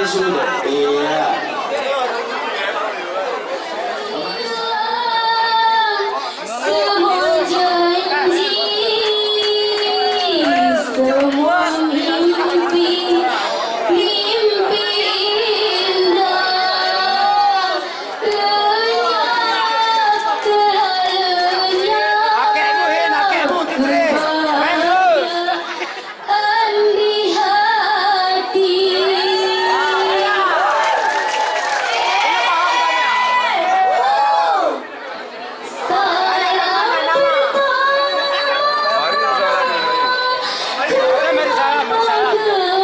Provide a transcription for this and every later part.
sudah. Iya. Semua janji, semua mimpi, mimpi indah, lenyap telah lenyap kebahagiaan di hati. Salam pertama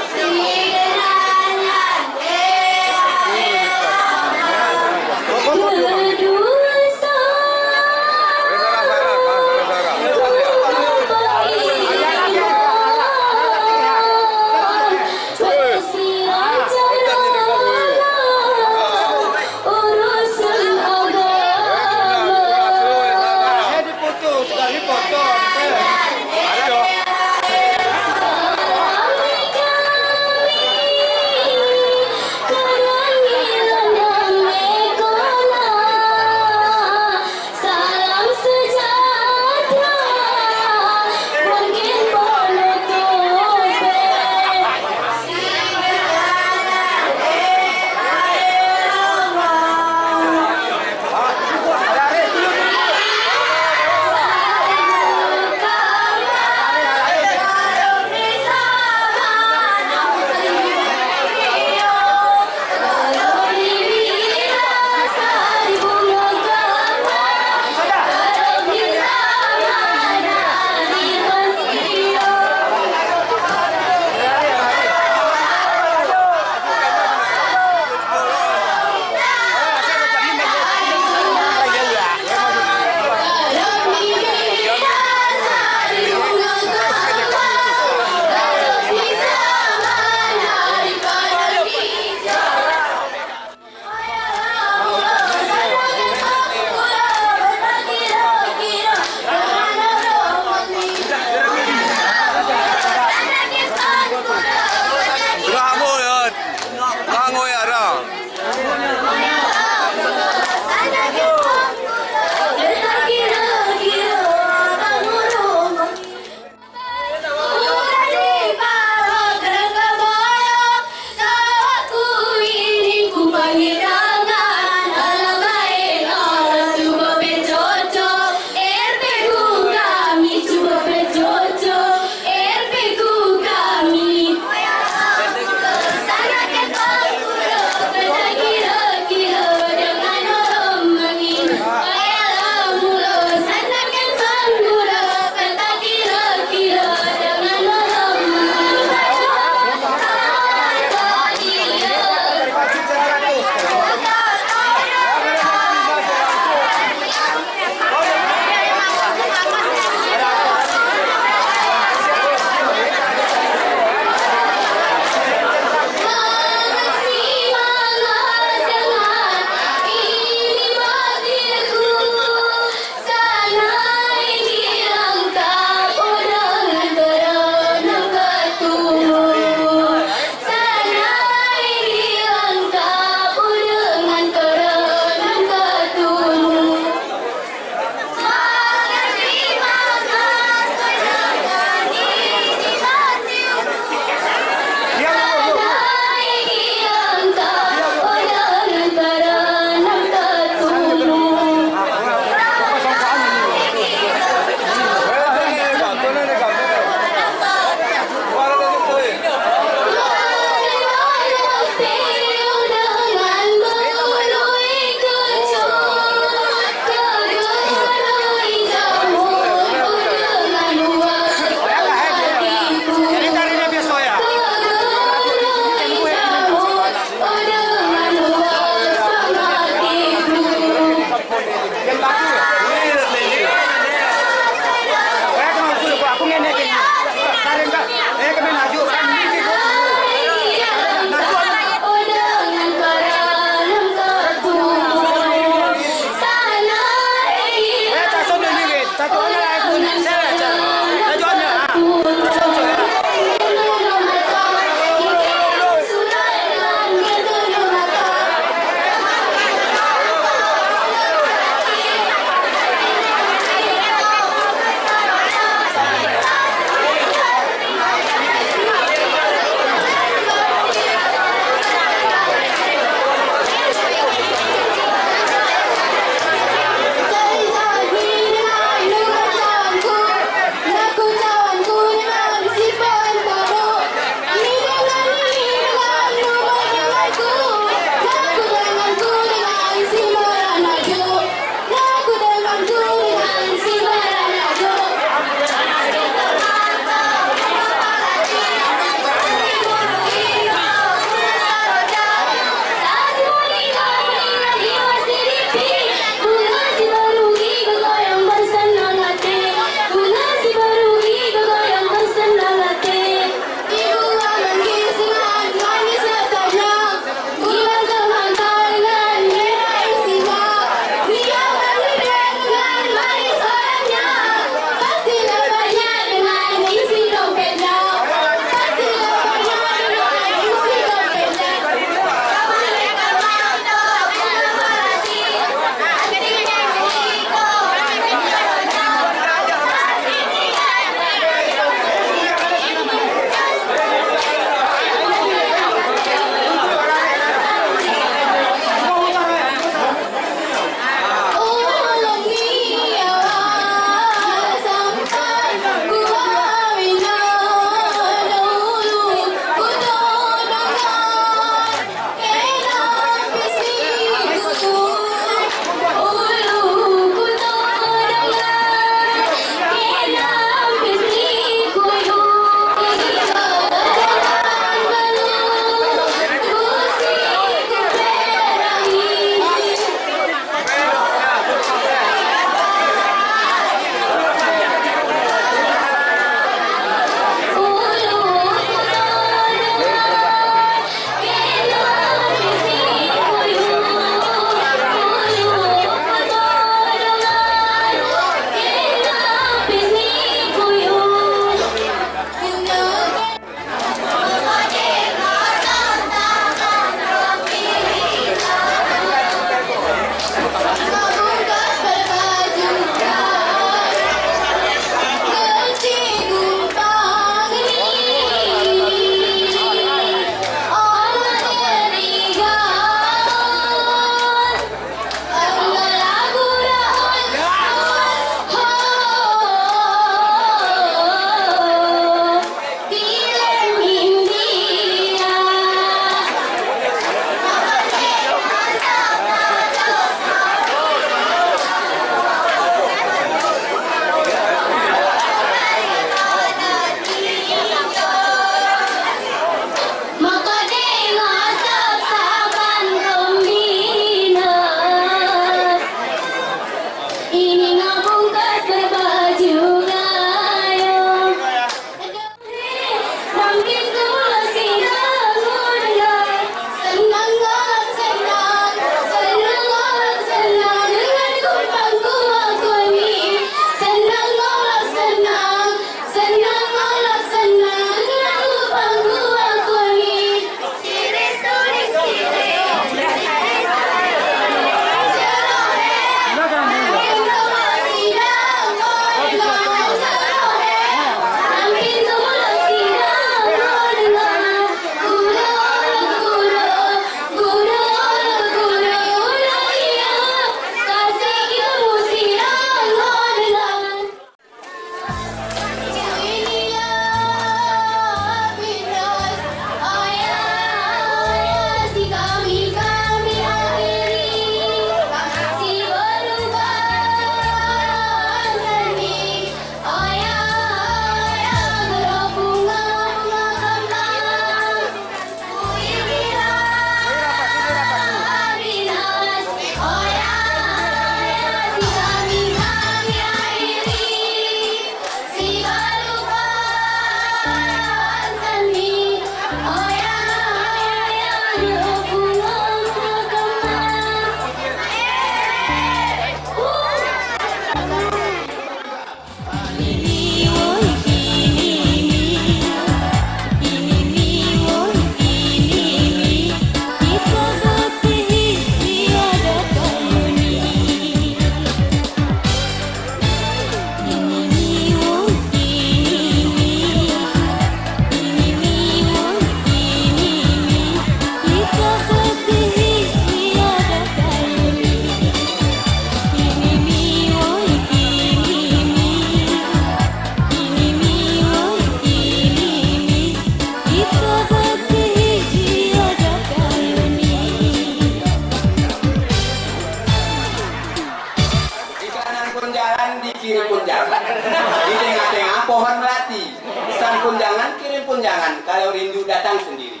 undangan kalau rindu datang sendiri.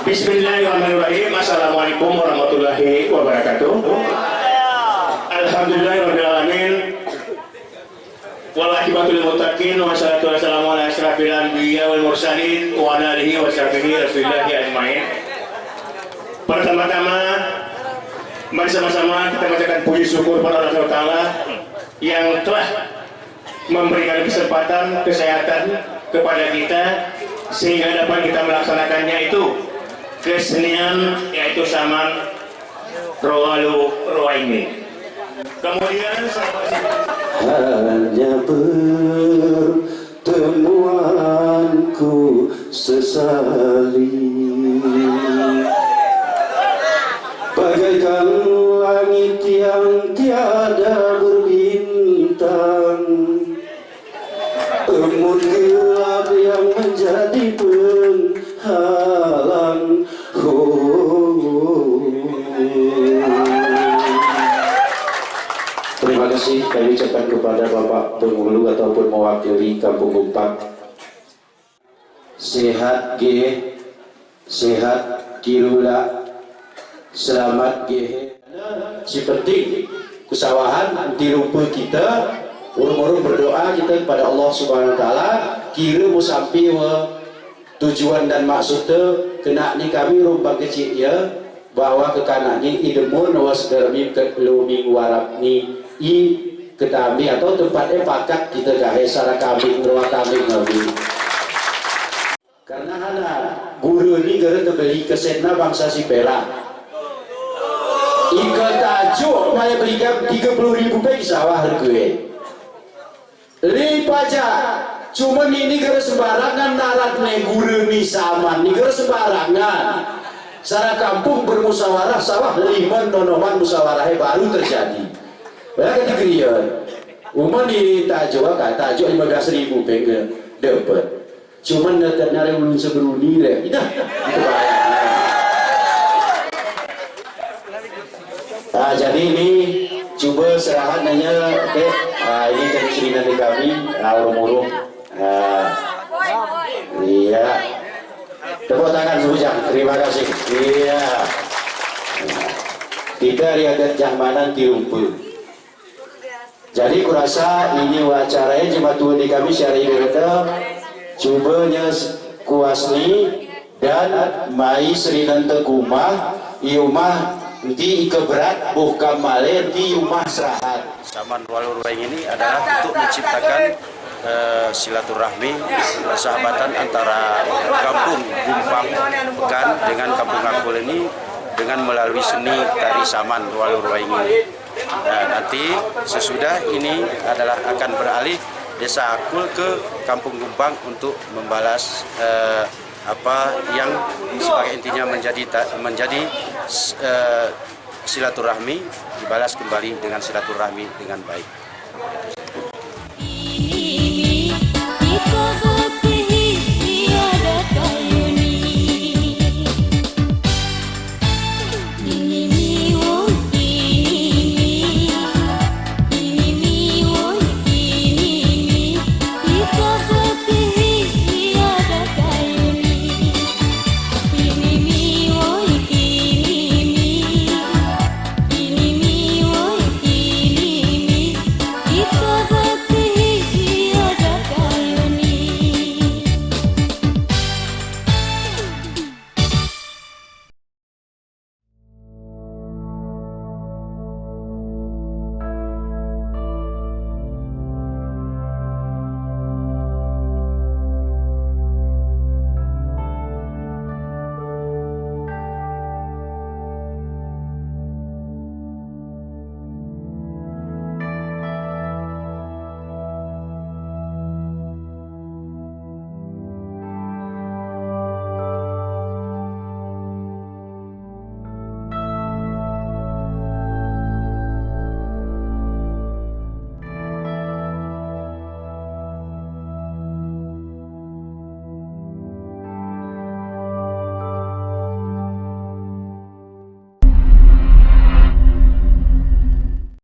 Bismillahirrahmanirrahim. Assalamualaikum warahmatullahi wabarakatuh. Alhamdulillahirabbil alamin. Wal akibatul muttaqin wassalatu wassalamu ala asyrafil anbiya wal mursalin wa ala alihi wa sahbihi rasulillahi ajmain. Pertama-tama mari sama-sama kita bacakan puji syukur pada Allah Subhanahu wa taala yang telah memberikan kesempatan kesehatan kepada kita sehingga dapat kita melaksanakannya itu kesenian yaitu Saman Rawalu Ruwaini. Kemudian hanya pertemuanku sesali bagaikan langit yang tiada berbintang, embun gelap yang menjadi penghalang. Terima kasih kami ucapkan kepada Bapak Penghulu ataupun mewakili Kampung Gumpang. Sehat G, sehat Kirula, selamat G. Si penting kesawahan di rupa kita, urung-urung berdoa kita kepada Allah Subhanahu Wa Taala. Kira mau sampai tujuan dan maksudnya kena ni kami rumpang kecil ya bahwa kekanak ni idemun was dermi keluming warap ni i ketami atau tempatnya pakat kita gahe sara kambing ruang kambing nabi karena hana guru ni gara terbeli kesetna bangsa si Perak ika tajuk maya belikan 30.000 pe sawah harga li pajak cuma ini gara sembarangan narat ne guru ni Saman ni gara sembarangan sara kampung bermusyawarah sawah liman nonoman musyawarahnya baru terjadi. Banyak kekirian, umum ini tajuk kan, tajuk 15.000 pengen dapat. Cuman nari ulun seberuni deh, itu bayar. Jadi ini coba serahan nanya, ini dari cerita dari kami, urung-urung. Iya, tepuk tangan sebujang, terima kasih. Iya, kita riadat jamanan di rumput. Jadi kurasa ini wacaranya cuma tuh di kami syari kita cubanya kuasni dan mai Sri Nanta Kumah iumah di keberat bukan male di rumah serahat. Saman Rawalu Ruwaini ini adalah untuk menciptakan silaturahmi persahabatan antara kampung Gumpang Pekan dengan kampung Akul ini dengan melalui seni tari Saman Rawalu Ruwaini. Nah, nanti sesudah ini adalah akan beralih desa Akul ke kampung Gumpang untuk membalas apa yang sebagai intinya menjadi silaturahmi dibalas kembali dengan silaturahmi dengan baik.